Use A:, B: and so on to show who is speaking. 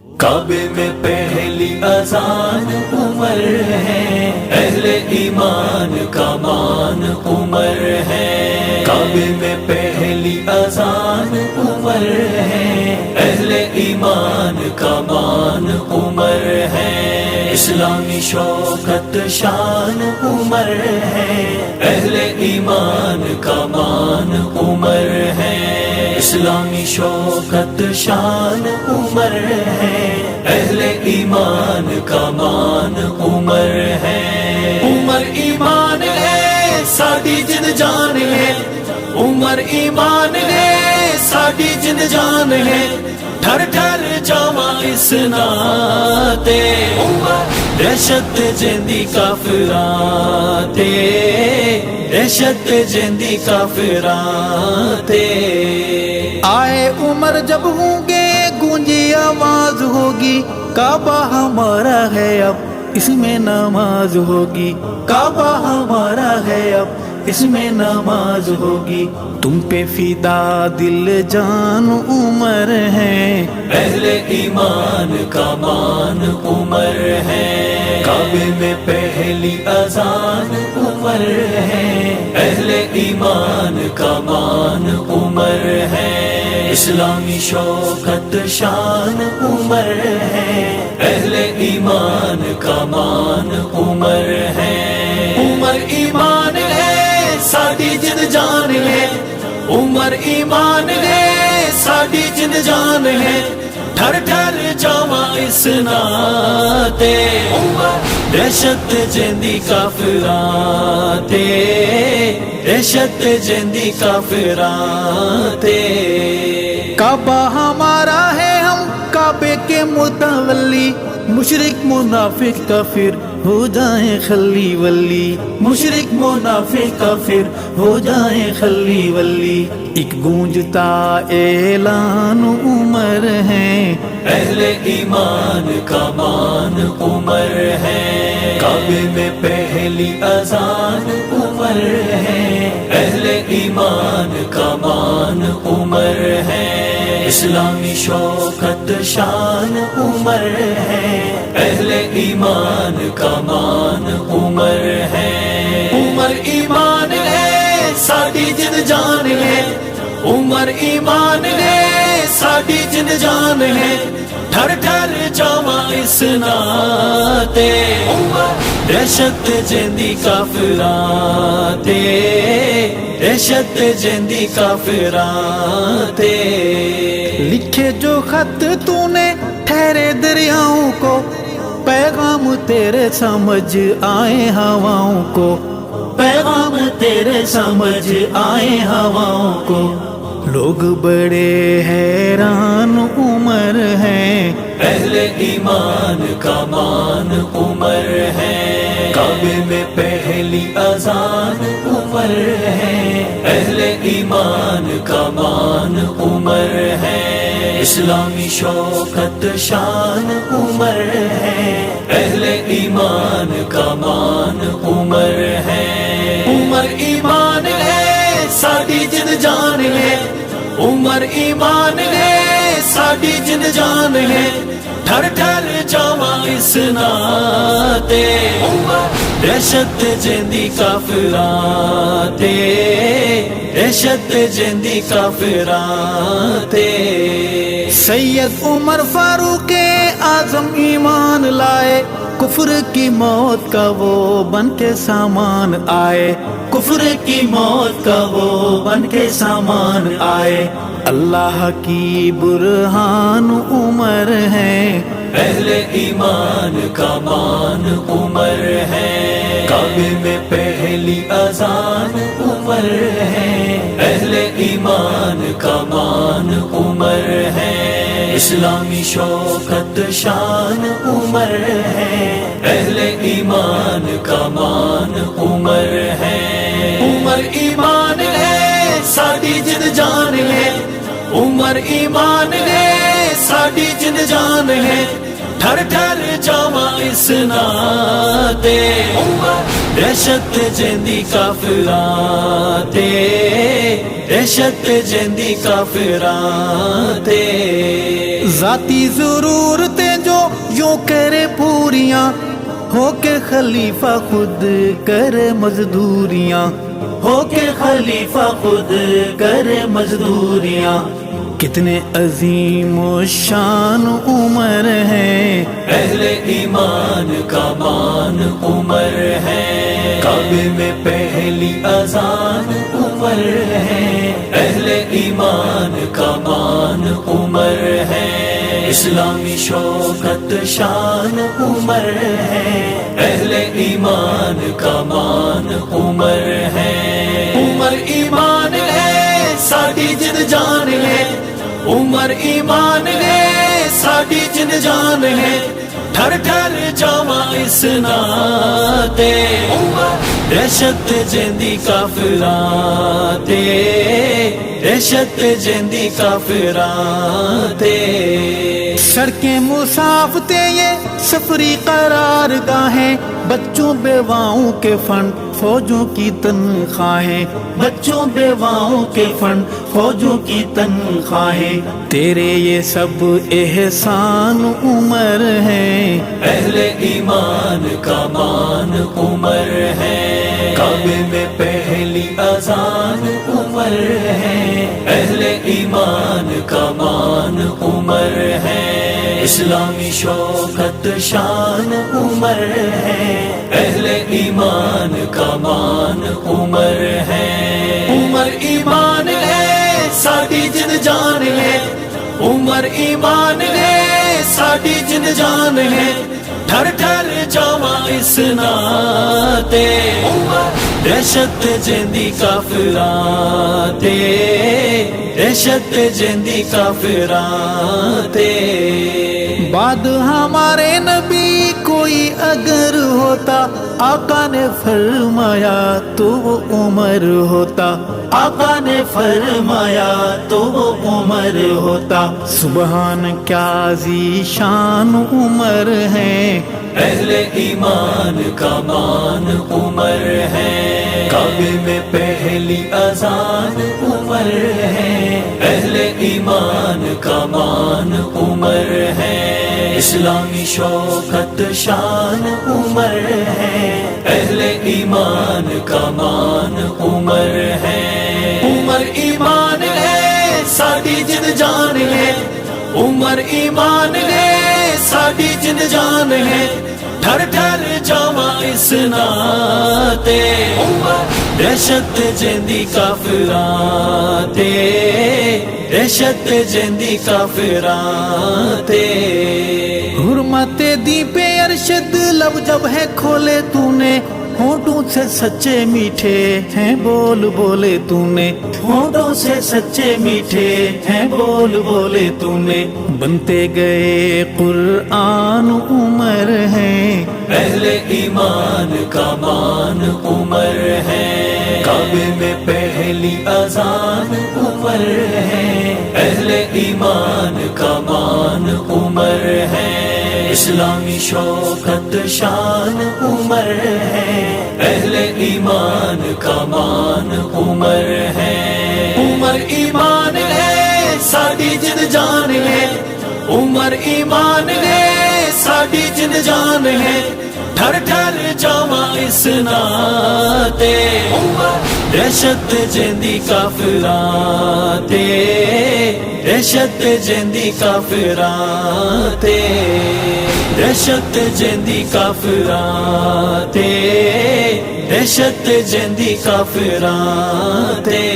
A: کعبے میں پہلی اذان عمر ہے، اہل ایمان کا مان عمر ہے۔ کعبے میں پہلی اذان عمر ہے، اہل ایمان کا مان عمر ہے۔ اسلامی شوکت شان عمر ہے، اہل ایمان کا مان عمر ہے۔ اسلامی شوکت شان عمر ہے، اہل ایمان کا مان عمر ہے۔ عمر ایمان ہے ساڈی جن جان ہے، عمر ایمان ہے ساڈی جن جان ہے۔ ٹھر ٹھر جاواں اس ناتے، دہشت جیندی کافراں تے، دہشت جیندی کافراں تے۔
B: آئے عمر جب ہوں گے گونجی آواز ہوگی، کعبہ ہمارا ہے اب اس میں نماز ہوگی، کعبہ ہمارا ہے اب اس میں نماز ہوگی۔ تم پہ فدا دل جان عمر ہے،
A: اہل ایمان کا مان عمر ہے۔ کعبے میں پہلی اذان عمر ہے، اہل ایمان کا مان عمر ہے۔ اسلامی شوکت شان عمر ہے، اہل ایمان کا مان عمر ہے۔ عمر ایمان ہے ساڈی جن جان ہے، عمر ایمان ہے ساڈی جن جان ہے۔ ٹھر ٹھر جاواں اس ناتے، دہشت جیندی کافراں تے، دہشت جیندی کافراں تے۔
B: کعبہ ہمارا ہے ہم کعبے کے متولی، مشرک منافق کافر ہو جائیں خلی ولی، مشرک منافق کافر ہو جائیں خلی ولی۔ ایک گونجتا اعلان عمر ہے،
A: اہل ایمان کا مان عمر ہے۔ کعبے میں پہلی اذان عمر ہے، اہل ایمان کا مان عمر ہے۔ اسلامی شوکت شان عمر ہے، اہل ایمان کا مان عمر ہے۔ عمر ایمان ہے ساڈی جن جان ہے، عمر ایمان ہے ساڈی جن جان ہے۔ ٹھر ٹھر جاواں اس ناتے، دہشت جیندی کافراں تے، دہشت جیندی کافراں تے۔
B: لکھے جو خط تو نے ٹھہرے دریاؤں کو، پیغام تیرے سمجھ آئے ہواؤں کو، پیغام تیرے سمجھ آئے ہواؤں کو۔ لوگ بڑے حیران عمر ہیں،
A: اہل ایمان کا مان عمر ہے۔ کعبے میں پہلی اذان عمر ہے، اہل ایمان کا مان عمر ہے۔ اسلامی شوکت شان عمر ہے، اہل ایمان کا مان عمر ہے۔ عمر ایمان ہے ساڈی جن جان ہے، عمر ایمان ہے ساڈی جن جان ہے۔ ٹھر ٹھر جاواں اس ناتے، دہشت جیندی کافراں تے، دہشت جیندی کافراں تے۔
B: سید عمر فاروق اعظم ایمان لائے، کفر کی موت کا وہ بن کے سامان آئے، کفر کی موت کا وہ بن کے سامان آئے۔ اللہ کی برہان عمر ہے،
A: اہل ایمان کا مان عمر ہے۔ کعبے میں پہلی اذان عمر ہے، اہل ایمان کا مان عمر ہے۔ اسلامی شوکت شان عمر ہے، اہل ایمان کا مان عمر ہے۔ عمر ایمان ہے ساڈی جن جان ہے، عمر ایمان ہے ساڈی جن جان ہے۔ ٹھر ٹھر جاواں اس ناتے، دہشت جیندی کافراں تے، دہشت جیندی کافراں تے۔
B: ذاتی ضرورتیں جو یوں کرے پوریاں، ہو کے خلیفہ خود کرے مزدوریاں، ہو کے خلیفہ خود کرے مزدوریاں۔ کتنے عظیم و شان عمر ہیں،
A: اہل ایمان کا مان عمر ہے، کعبے میں پہلی اذان عمر ہے، اہل ایمان کا مان عمر ہے، اسلامی شوکت شان عمر ہے، اہل ایمان کا مان عمر ہے، عمر ایمان ہے ساڈی جن جان ہے، عمر ایمان ہے ساڈی جن جان ہے، ٹھر ٹھر جاواں اس ناتے، دہشت جیندی کافراں تے، دہشت جیندی کافراں تے۔
B: سڑکیں مسافتیں یہ سفری قرار گاہیں، بچوں بیواؤں کے فنڈ فوجوں کی تنخواہیں، بچوں بیواؤں کے فنڈ فوجوں کی تنخواہیں، تیرے یہ سب احسان عمر ہیں،
A: اہل ایمان کا مان عمر ہے، کعبے میں پہلی اذان عمر ہے، اہل ایمان کا مان عمر ہے، اسلامی شوکت شان عمر ہے، اہل ایمان کا مان عمر ہے، عمر ایمان ہے ساڈی جن جان ہے، عمر ایمان ہے ساڈی جن جان ہے، ٹھر ٹھر جاواں اس ناتے، دہشت جیندی کافراں تے، دہشت جیندی کافراں تے۔
B: بعد ہمارے نبی کوئی اگر ہوتا، آقا نے فرمایا تو وہ عمر ہوتا، آقا نے فرمایا تو وہ عمر ہوتا، سبحان کیا ذی شان عمر ہے،
A: اہل ایمان کا مان عمر ہے، کعبے میں پہلی اذان عمر ہے، اہل ایمان کا مان عمر ہے، اسلامی شوکت شان عمر ہے، اہل ایمان کا مان عمر ہے، عمر ایمان ہے ساڈی جن جان ہے، عمر ایمان ہے ساڈی جن جان ہے، ٹھر ٹھر جاواں اس ناتے، دہشت جیندی کافراں تے، دہشت جیندی کافراں تے۔
B: حرمت دی پہ ارشد لب جب ہے کھولے تو نے، ہونٹوں سے سچے میٹھے ہیں بول بولے تو نے، ہونٹوں سے سچے میٹھے ہیں بول بولے تو نے، بنتے گئے قرآن عمر ہیں،
A: اہل ایمان کا مان عمر ہے، کعبے میں پہلی اذان عمر ہے، اہل ایمان کا مان عمر ہے، اسلامی شوکت شان عمر ہے، اہل ایمان کا مان عمر ہے، عمر ایمان ہے ساڈی جن جان ہے، عمر ایمان ہے ساڈی جن جان ہے، ٹھر ٹھر جاواں اس ناتے، دہشت جیندی کافراں تے، دہشت جیندی کافراں تے، دہشت جیندی کافراں تے، دہشت جیندی کافراں تے۔